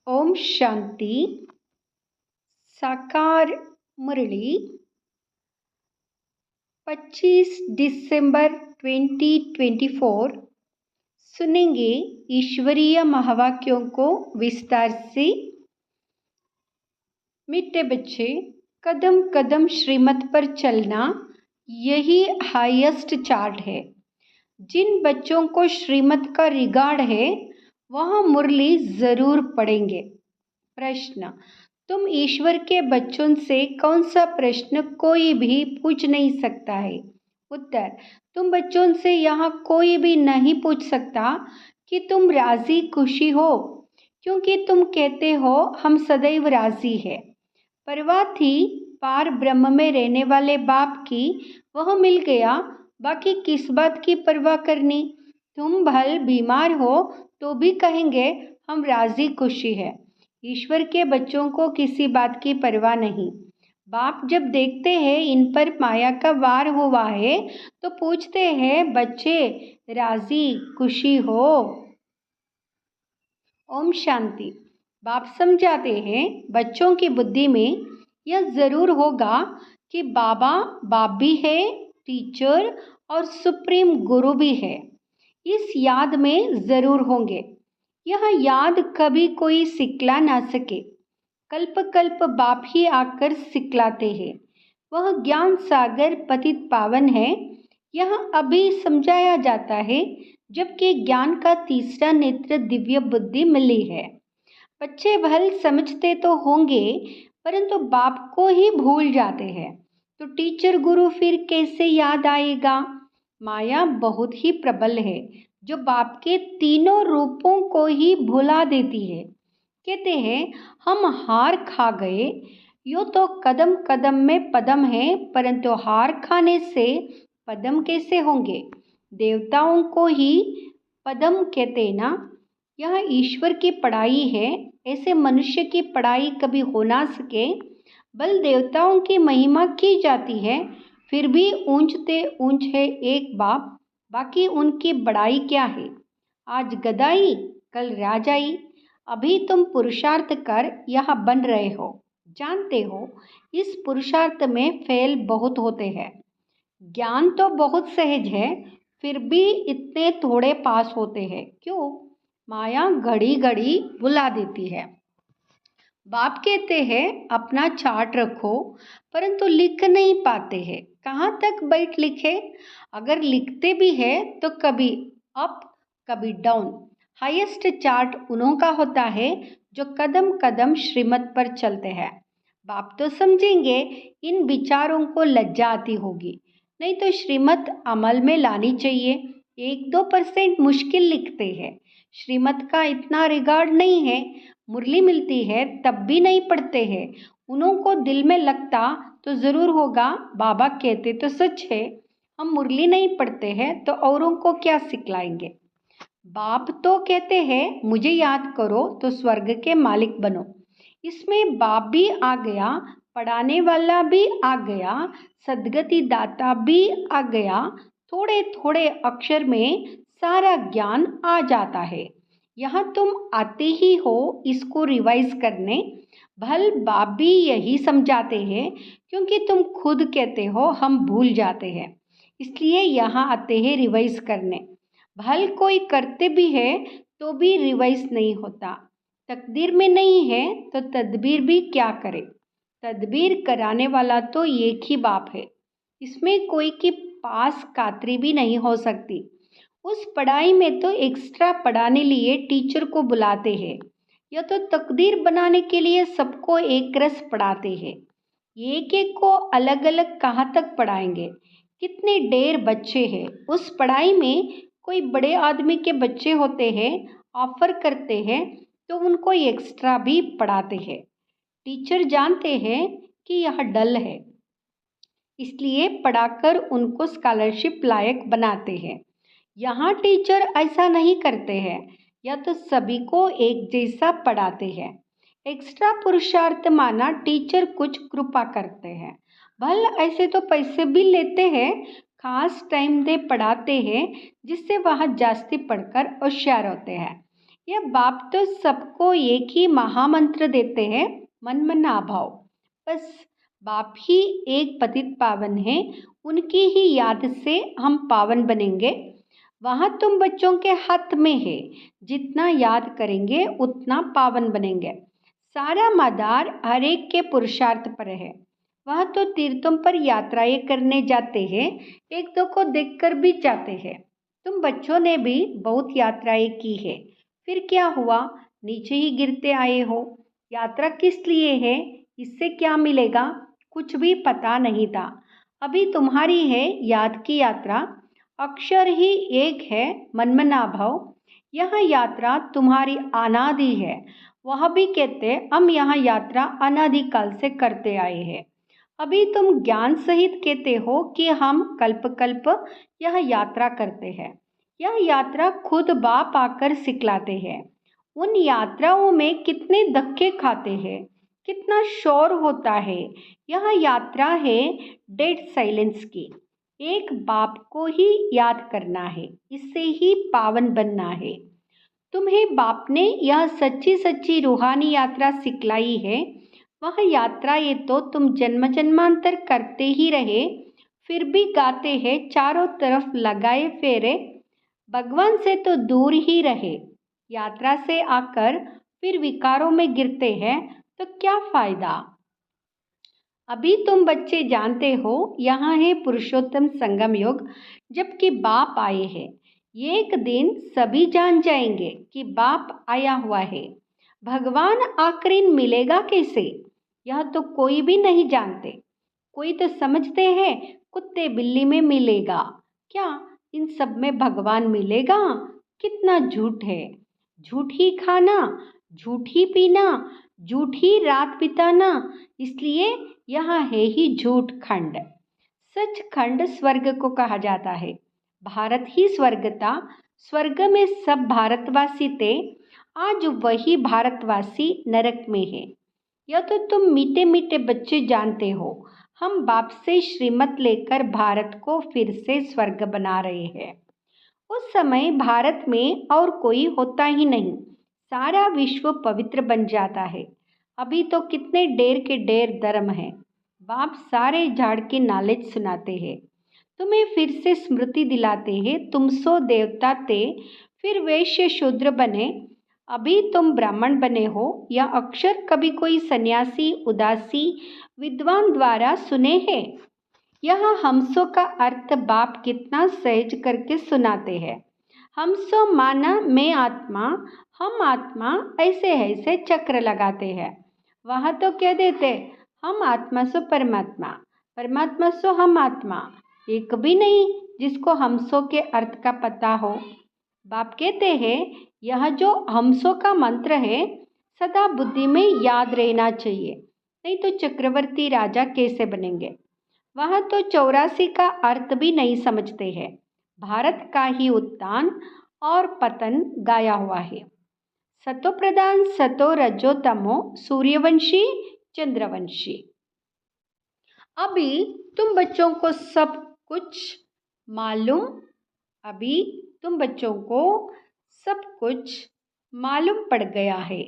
ओम शांति। साकार मुरली 25 दिसंबर 2024 सुनेंगे ईश्वरीय महावाक्यों को विस्तार से। मीठे बच्चे, कदम कदम श्रीमत पर चलना यही हाईएस्ट चार्ट है। जिन बच्चों को श्रीमत का रिगार्ड है वह मुरली जरूर पढ़ेंगे। प्रश्न, तुम ईश्वर के बच्चों से कौन सा प्रश्न कोई भी पूछ नहीं सकता है? उत्तर, तुम बच्चों से यहाँ कोई भी नहीं पूछ सकता कि तुम राजी खुशी हो, क्योंकि तुम कहते हो हम सदैव राजी है। परवाह थी पार ब्रह्म में रहने वाले बाप की, वह मिल गया, बाकी किस बात की परवाह करनी। तुम भल बीमार हो तो भी कहेंगे हम राजी खुशी है। ईश्वर के बच्चों को किसी बात की परवाह नहीं। बाप जब देखते हैं इन पर माया का वार हुआ है तो पूछते हैं, बच्चे राजी खुशी हो? ओम शांति। बाप समझाते हैं बच्चों की बुद्धि में यह जरूर होगा कि बाबा बाप भी है, टीचर और सुप्रीम गुरु भी है। इस याद में जरूर होंगे। यह याद कभी कोई सिखला ना सके। कल्प कल्प बाप ही आकर सिखलाते हैं। वह ज्ञान सागर पतित पावन है। यह अभी समझाया जाता है जबकि ज्ञान का तीसरा नेत्र दिव्य बुद्धि मिली है। बच्चे भल समझते तो होंगे परंतु बाप को ही भूल जाते हैं, तो टीचर गुरु फिर कैसे याद आएगा? माया बहुत ही प्रबल है जो बाप के तीनों रूपों को ही भुला देती है। कहते हैं हम हार खा गए। यूँ तो कदम कदम में पदम है, परंतु हार खाने से पदम कैसे होंगे? देवताओं को ही पदम कहते ना। यह ईश्वर की पढ़ाई है, ऐसे मनुष्य की पढ़ाई कभी हो ना सके। बल देवताओं की महिमा की जाती है, फिर भी ऊंचते ऊंच है एक बाप, बाकी उनकी बड़ाई क्या है? आज गदाई कल राजाई। अभी तुम पुरुषार्थ कर यहाँ बन रहे हो। जानते हो इस पुरुषार्थ में फेल बहुत होते हैं। ज्ञान तो बहुत सहज है, फिर भी इतने थोड़े पास होते हैं क्यों? माया घड़ी घड़ी बुला देती है। बाप कहते हैं अपना चार्ट रखो, परंतु लिख नहीं पाते हैं। कहाँ तक बैठ लिखे? अगर लिखते भी है तो कभी अप कभी डाउन। हाईएस्ट चार्ट उन्हों का होता है जो कदम कदम श्रीमत पर चलते हैं। बाप तो समझेंगे इन विचारों को लज्जा आती होगी, नहीं तो श्रीमत अमल में लानी चाहिए। 1-2% मुश्किल लिखते हैं। श्रीमत का इतना रिगार्ड नहीं है। मुरली मिलती है तब भी नहीं पढ़ते हैं। उन्हों को दिल में लगता तो ज़रूर होगा बाबा कहते तो सच है, हम मुरली नहीं पढ़ते हैं तो औरों को क्या सिखलाएंगे। बाप तो कहते हैं मुझे याद करो तो स्वर्ग के मालिक बनो। इसमें बाप भी आ गया, पढ़ाने वाला भी आ गया, सदगति दाता भी आ गया। थोड़े थोड़े अक्षर में सारा ज्ञान आ जाता है। यहाँ तुम आते ही हो इसको रिवाइज करने। भल बाप भी यही समझाते हैं, क्योंकि तुम खुद कहते हो हम भूल जाते हैं, इसलिए यहाँ आते हैं रिवाइज करने। भल कोई करते भी है तो भी रिवाइज नहीं होता। तकदीर में नहीं है तो तदबीर भी क्या करे? तदबीर कराने वाला तो एक ही बाप है। इसमें कोई की पास कातरी भी नहीं हो सकती। उस पढ़ाई में तो एक्स्ट्रा पढ़ाने लिए टीचर को बुलाते हैं, या तो तकदीर बनाने के लिए सबको एक रस पढ़ाते हैं। एक एक को अलग अलग कहाँ तक पढ़ाएंगे? कितने ढेर बच्चे हैं उस पढ़ाई में। कोई बड़े आदमी के बच्चे होते हैं, ऑफर करते हैं तो उनको एक्स्ट्रा भी पढ़ाते हैं। टीचर जानते हैं कि यह डल है, इसलिए पढ़ाकर उनको स्कॉलरशिप लायक बनाते हैं। यहाँ टीचर ऐसा नहीं करते हैं, या तो सभी को एक जैसा पढ़ाते हैं। एक्स्ट्रा पुरुषार्थ माना टीचर कुछ कृपा करते हैं। भल ऐसे तो पैसे भी लेते हैं, खास टाइम दे पढ़ाते हैं जिससे वह जास्ती पढ़कर होशियार होते हैं। यह बाप तो सबको एक ही महामंत्र देते हैं, मन मना भाव। बस बाप ही एक पतित पावन है, उनकी ही याद से हम पावन बनेंगे। वहाँ तुम बच्चों के हाथ में है, जितना याद करेंगे उतना पावन बनेंगे। सारा मदार हर एक के पुरुषार्थ पर है। वह तो तीर्थों पर यात्राएं करने जाते हैं, एक दो को देखकर भी जाते हैं। तुम बच्चों ने भी बहुत यात्राएं की है, फिर क्या हुआ, नीचे ही गिरते आए हो। यात्रा किस लिए है, इससे क्या मिलेगा, कुछ भी पता नहीं था। अभी तुम्हारी है याद की यात्रा, अक्षर ही एक है, मनमना भव। यह यात्रा तुम्हारी अनादि है। वह भी कहते हम यहाँ यात्रा अनादिकाल से करते आए हैं। अभी तुम ज्ञान सहित कहते हो कि हम कल्प कल्प यह यात्रा करते हैं। यह यात्रा खुद बाप आकर सिखलाते हैं। उन यात्राओं में कितने धक्के खाते हैं, कितना शोर होता है। यह यात्रा है डेड साइलेंस की। एक बाप को ही याद करना है, इससे ही पावन बनना है। तुम्हें बाप ने यह सच्ची सच्ची रूहानी यात्रा सिखलाई है। वह यात्रा ये तो तुम जन्म जन्मांतर करते ही रहे, फिर भी गाते हैं चारों तरफ लगाए फेरे, भगवान से तो दूर ही रहे। यात्रा से आकर फिर विकारों में गिरते हैं तो क्या फायदा। अभी तुम बच्चे जानते हो यहाँ है पुरुषोत्तम संगम युग, जबकि बाप आए हैं। एक दिन सभी जान जाएंगे कि बाप आया हुआ है। भगवान आखिर मिलेगा कैसे, यह तो कोई भी नहीं जानते। कोई तो समझते हैं कुत्ते बिल्ली में मिलेगा, क्या इन सब में भगवान मिलेगा। कितना झूठ है। झूठ ही खाना, झूठ ही पीना, झूठ ही रात बिताना, इसलिए यहाँ है ही झूठ खंड। सच खंड स्वर्ग को कहा जाता है। भारत ही स्वर्ग था। स्वर्ग में सब भारतवासी थे, आज वही भारतवासी नरक में है। यह तो तुम मीठे मीठे बच्चे जानते हो। हम बाप से श्रीमत लेकर भारत को फिर से स्वर्ग बना रहे हैं। उस समय भारत में और कोई होता ही नहीं, सारा विश्व पवित्र बन जाता है। अभी तो कितने ढेर के ढेर धर्म हैं। बाप सारे झाड़ के नॉलेज सुनाते हैं, तुम्हें फिर से स्मृति दिलाते हैं तुम सो देवता थे, फिर वैश्य शूद्र बने, अभी तुम ब्राह्मण बने हो। या अक्षर कभी कोई सन्यासी उदासी विद्वान द्वारा सुने हैं। यह हमसो का अर्थ बाप कितना सहज करके सुनाते हैं। हमसो माना मैं आत्मा, हम आत्मा, ऐसे ऐसे चक्र लगाते हैं। वहाँ तो कह देते हम आत्मा सो परमात्मा, परमात्मा सो हम आत्मा, एक भी नहीं जिसको हमसो के अर्थ का पता हो। बाप कहते हैं यह जो हमसो का मंत्र है सदा बुद्धि में याद रहना चाहिए, नहीं तो चक्रवर्ती राजा कैसे बनेंगे। वह तो 84 का अर्थ भी नहीं समझते हैं। भारत का ही उत्थान और पतन गाया हुआ है। सतो प्रधान सतो रजो तमो, सूर्यवंशी चंद्रवंशी। अभी तुम बच्चों को सब कुछ मालूम, अभी तुम बच्चों को सब कुछ मालूम पड़ गया है।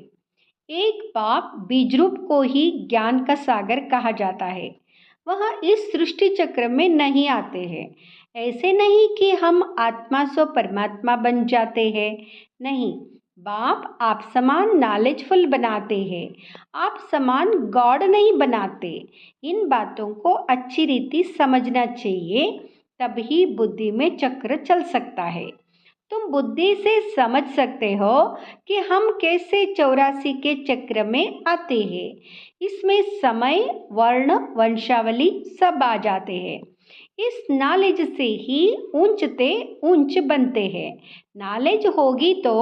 एक बाप बीजरूप को ही ज्ञान का सागर कहा जाता है। वह इस सृष्टि चक्र में नहीं आते हैं। ऐसे नहीं कि हम आत्मा सो परमात्मा बन जाते हैं, नहीं। बाप आप समान नॉलेजफुल बनाते हैं, आप समान गॉड नहीं बनाते। इन बातों को अच्छी रीति समझना चाहिए, तभी बुद्धि में चक्र चल सकता है। तुम बुद्धि से समझ सकते हो कि हम कैसे 84 के चक्र में आते हैं। इसमें समय, वर्ण, वंशावली सब आ जाते हैं। इस नॉलेज से ही ऊंचते ऊंच बनते हैं। नॉलेज होगी तो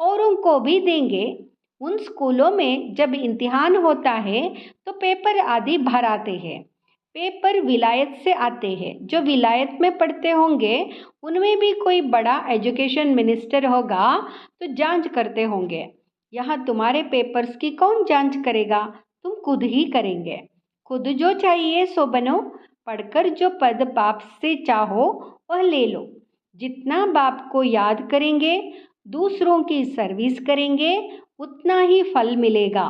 औरों को भी देंगे। उन स्कूलों में जब इम्तिहान होता है तो पेपर आदि भराते हैं। पेपर विलायत से आते हैं। जो विलायत में पढ़ते होंगे उनमें भी कोई बड़ा एजुकेशन मिनिस्टर होगा तो जांच करते होंगे। यहाँ तुम्हारे पेपर्स की कौन जांच करेगा, तुम खुद ही करेंगे। खुद जो चाहिए सो बनो, पढ़कर जो पद बाप से चाहो वह ले लो। जितना बाप को याद करेंगे दूसरों की सर्विस करेंगे उतना ही फल मिलेगा।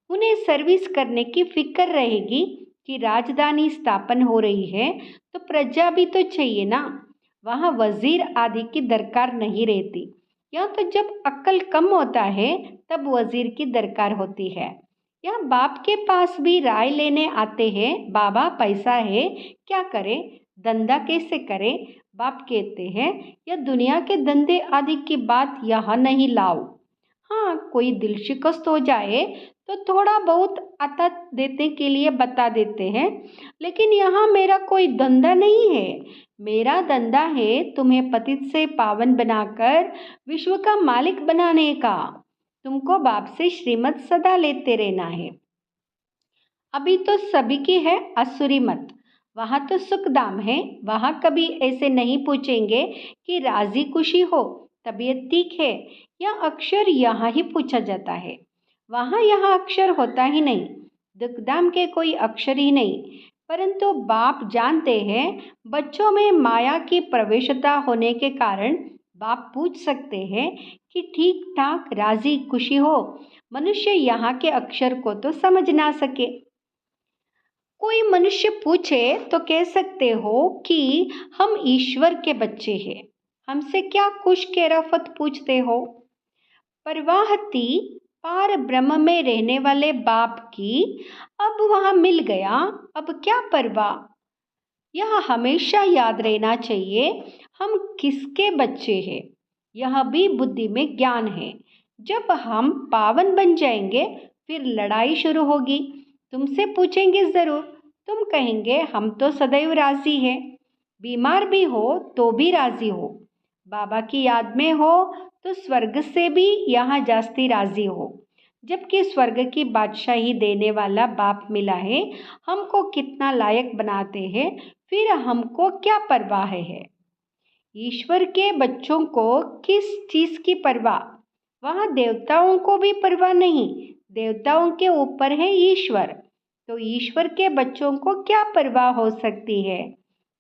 उन्हें सर्विस करने की फिक्र रहेगी कि राजधानी स्थापन हो रही है तो प्रजा भी तो चाहिए ना। वहाँ वजीर आदि की दरकार नहीं रहती। या तो जब अक्ल कम होता है तब वजीर की दरकार होती है। या बाप के पास भी राय लेने आते हैं, बाबा पैसा है क्या करें, धंधा कैसे करें। बाप कहते हैं या दुनिया के धंधे आदि की बात यहाँ नहीं लाओ। हाँ, कोई दिल शिकस्त हो जाए तो थोड़ा बहुत आता देने के लिए बता देते हैं, लेकिन यहाँ मेरा कोई धंधा नहीं है। मेरा धंधा है तुम्हें पतित से पावन बनाकर विश्व का मालिक बनाने का। तुमको बाप से श्रीमत सदा लेते रहना है। अभी तो सभी की है असुरी मत। वहाँ तो सुखधाम है। वहाँ कभी ऐसे नहीं पूछेंगे कि राजी खुशी हो, तबीयत ठीक है, या अक्षर यहाँ ही पूछा जाता है। वहाँ यहाँ अक्षर होता ही नहीं, दुखधाम के कोई अक्षर ही नहीं। परंतु बाप जानते हैं बच्चों में माया की प्रवेशता होने के कारण बाप पूछ सकते हैं कि ठीक ठाक राजी खुशी हो। मनुष्य यहाँ के अक्षर को तो समझ ना सके। कोई मनुष्य पूछे तो कह सकते हो कि हम ईश्वर के बच्चे हैं, हमसे क्या कुछ केराफत पूछते हो। परवाहती पार ब्रह्म में रहने वाले बाप की अब वहाँ मिल गया, अब क्या परवाह। यह हमेशा याद रहना चाहिए हम किसके बच्चे हैं। यह भी बुद्धि में ज्ञान है। जब हम पावन बन जाएंगे फिर लड़ाई शुरू होगी। तुमसे पूछेंगे ज़रूर, तुम कहेंगे हम तो सदैव राजी हैं। बीमार भी हो तो भी राजी हो। बाबा की याद में हो तो स्वर्ग से भी यहाँ जास्ती राजी हो। जबकि स्वर्ग की बादशाही देने वाला बाप मिला है, हमको कितना लायक बनाते हैं, फिर हमको क्या परवाह है। ईश्वर के बच्चों को किस चीज़ की परवाह। वहाँ देवताओं को भी परवाह नहीं। देवताओं के ऊपर है ईश्वर, तो ईश्वर के बच्चों को क्या परवाह हो सकती है।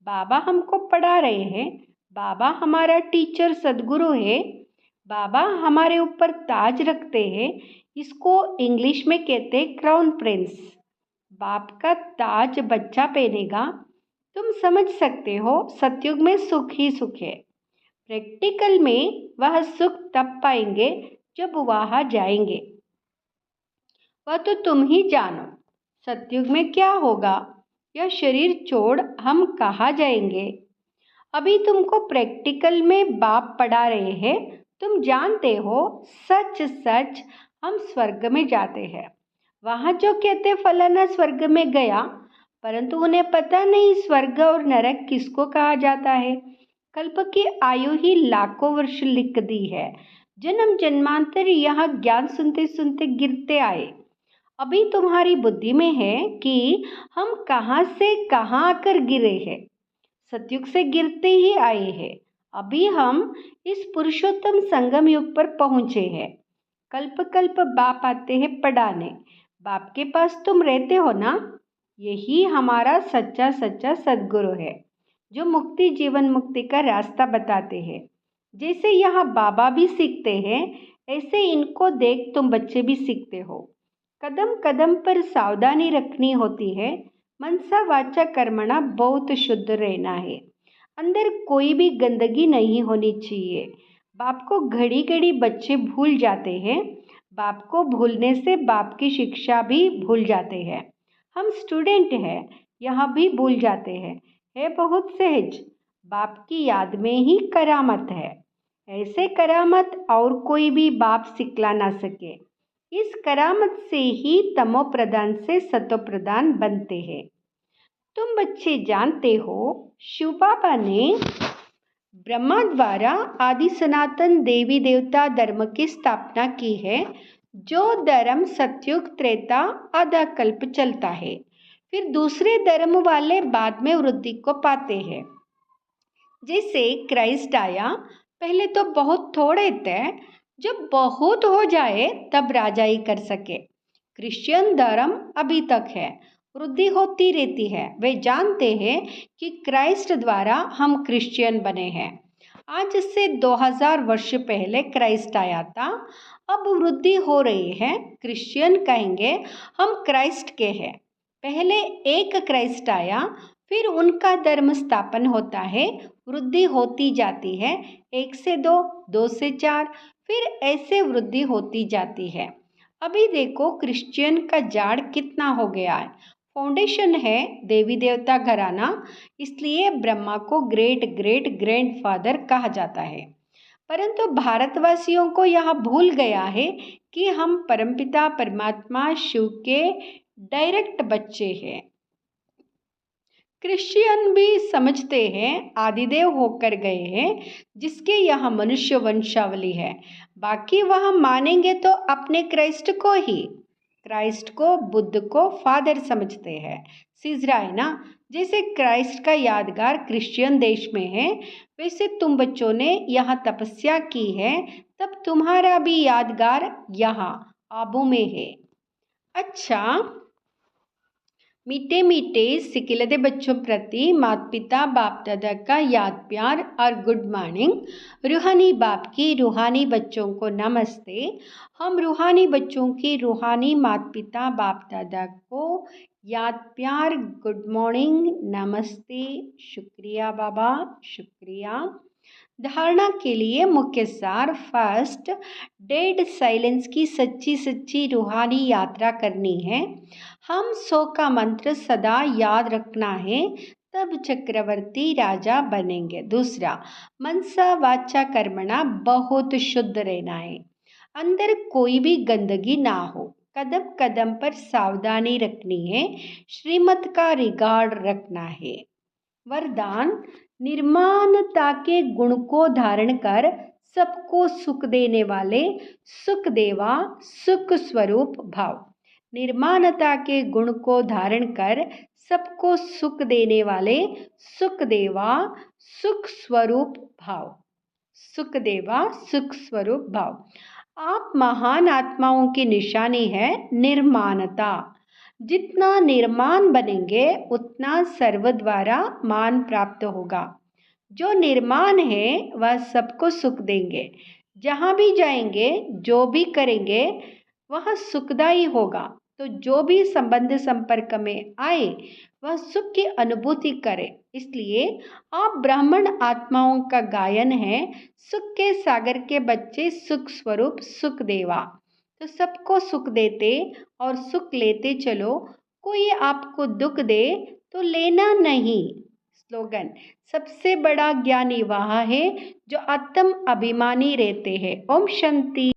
बाबा हमको पढ़ा रहे हैं, बाबा हमारा टीचर सदगुरु है, बाबा हमारे ऊपर ताज रखते हैं। इसको इंग्लिश में कहते हैं क्राउन प्रिंस। बाप का ताज बच्चा पहनेगा। तुम समझ सकते हो सतयुग में सुख ही सुख है। प्रैक्टिकल में वह सुख तब पाएंगे जब वहाँ जाएंगे। वह तो तुम ही जानो सतयुग में क्या होगा। यह शरीर छोड़ हम कहाँ जाएंगे। अभी तुमको प्रैक्टिकल में बाप पढ़ा रहे हैं। तुम जानते हो सच सच हम स्वर्ग में जाते हैं। वहाँ जो कहते फलाना स्वर्ग में गया, परंतु उन्हें पता नहीं स्वर्ग और नरक किसको कहा जाता है। कल्प की आयु ही लाखों वर्ष लिख दी है। जन्म जन्मांतर यहाँ ज्ञान सुनते सुनते गिरते आए। अभी तुम्हारी बुद्धि में है कि हम कहाँ से कहाँ आकर गिरे हैं। सतयुग से गिरते ही आए हैं। अभी हम इस पुरुषोत्तम संगम युग पर पहुँचे हैं। कल्प कल्प बाप आते हैं पढ़ाने। बाप के पास तुम रहते हो ना। यही हमारा सच्चा सच्चा सद्गुरु है, जो मुक्ति जीवन मुक्ति का रास्ता बताते हैं। जैसे यहाँ बाबा भी सीखते हैं, ऐसे इनको देख तुम बच्चे भी सीखते हो। कदम कदम पर सावधानी रखनी होती है। मनसा वाचा कर्मणा बहुत शुद्ध रहना है। अंदर कोई भी गंदगी नहीं होनी चाहिए। बाप को घड़ी घड़ी बच्चे भूल जाते हैं। बाप को भूलने से बाप की शिक्षा भी भूल जाते हैं। हम स्टूडेंट हैं, यह भी भूल जाते हैं। है बहुत सहज। बाप की याद में ही करामत है। ऐसे करामत और कोई भी बाप सिखला ना सके। इस करामत से ही तमो प्रधान से सतो प्रधान बनते हैं। तुम बच्चे जानते हो शिव बाबा ने ब्रह्मा द्वारा आदि सनातन देवी देवता धर्म की स्थापना की है, जो धर्म सतयुग त्रेता आधा कल्प चलता है। फिर दूसरे धर्म वाले बाद में वृद्धि को पाते हैं। जैसे क्राइस्ट आया, पहले तो बहुत थोड़े थे, जब बहुत हो जाए तब राजाई कर सके। क्रिश्चियन धर्म अभी तक है, वृद्धि होती रहती है। वे जानते हैं कि क्राइस्ट द्वारा हम क्रिश्चियन बने हैं। आज से 2000 वर्ष पहले क्राइस्ट आया था। अब वृद्धि हो रही है। क्रिश्चियन कहेंगे हम क्राइस्ट के हैं। पहले एक क्राइस्ट आया, फिर उनका धर्म स्थापन होता है, वृद्धि होती जाती है, 1 से 2, 2 से 4, फिर ऐसे वृद्धि होती जाती है। अभी देखो क्रिश्चियन का जाड़ कितना हो गया है। फाउंडेशन है देवी देवता घराना, इसलिए ब्रह्मा को ग्रेट ग्रेट ग्रैंडफादर कहा जाता है। परंतु भारतवासियों को यह भूल गया है कि हम परमपिता परमात्मा शिव के डायरेक्ट बच्चे हैं। क्रिश्चियन भी समझते हैं आदिदेव होकर गए हैं, जिसके यहाँ मनुष्य वंशावली है। बाकी वह मानेंगे तो अपने क्राइस्ट को ही, क्राइस्ट को, बुद्ध को फादर समझते हैं। सीजरा है ना, जैसे क्राइस्ट का यादगार क्रिश्चियन देश में है, वैसे तुम बच्चों ने यहाँ तपस्या की है, तब तुम्हारा भी यादगार यहाँ आबू में है। अच्छा, मीठे मीठे सिकिलदे बच्चों प्रति माता पिता बाप दादा का याद प्यार और गुड मॉर्निंग। रूहानी बाप की रूहानी बच्चों को नमस्ते। हम रूहानी बच्चों की रूहानी माता पिता बाप दादा को याद प्यार, गुड मॉर्निंग, नमस्ते, शुक्रिया बाबा, शुक्रिया। धारणा के लिए मुख्य सार, फर्स्ट, डेड साइलेंस की सच्ची सच्ची रूहानी यात्रा करनी है। हम 100 का मंत्र सदा याद रखना है, तब चक्रवर्ती राजा बनेंगे। दूसरा, मनसा वाचा कर्मणा बहुत शुद्ध रहना है, अंदर कोई भी गंदगी ना हो, कदम कदम पर सावधानी रखनी है, श्रीमत का रिगार्ड रखना है। वरदान, निर्माणता के गुण को धारण कर सबको सुख देने वाले सुख देवा सुख स्वरूप भाव। निर्माणता के गुण को धारण कर सबको सुख देने वाले सुख देवा सुख स्वरूप भाव। सुख देवा सुख स्वरूप भाव। आप महान आत्माओं की निशानी है निर्माणता। जितना निर्माण बनेंगे उतना सर्व द्वारा मान प्राप्त होगा। जो निर्माण है वह सबको सुख देंगे। जहाँ भी जाएंगे, जो भी करेंगे वह सुखदायी होगा। तो जो भी संबंध संपर्क में आए वह सुख की अनुभूति करे। इसलिए आप ब्राह्मण आत्माओं का गायन है, सुख के सागर के बच्चे, सुख स्वरूप सुख देवा। तो सबको सुख देते और सुख लेते चलो। कोई आपको दुख दे तो लेना नहीं। स्लोगन, सबसे बड़ा ज्ञानी वह है जो आत्म अभिमानी रहते हैं। ओम शांति।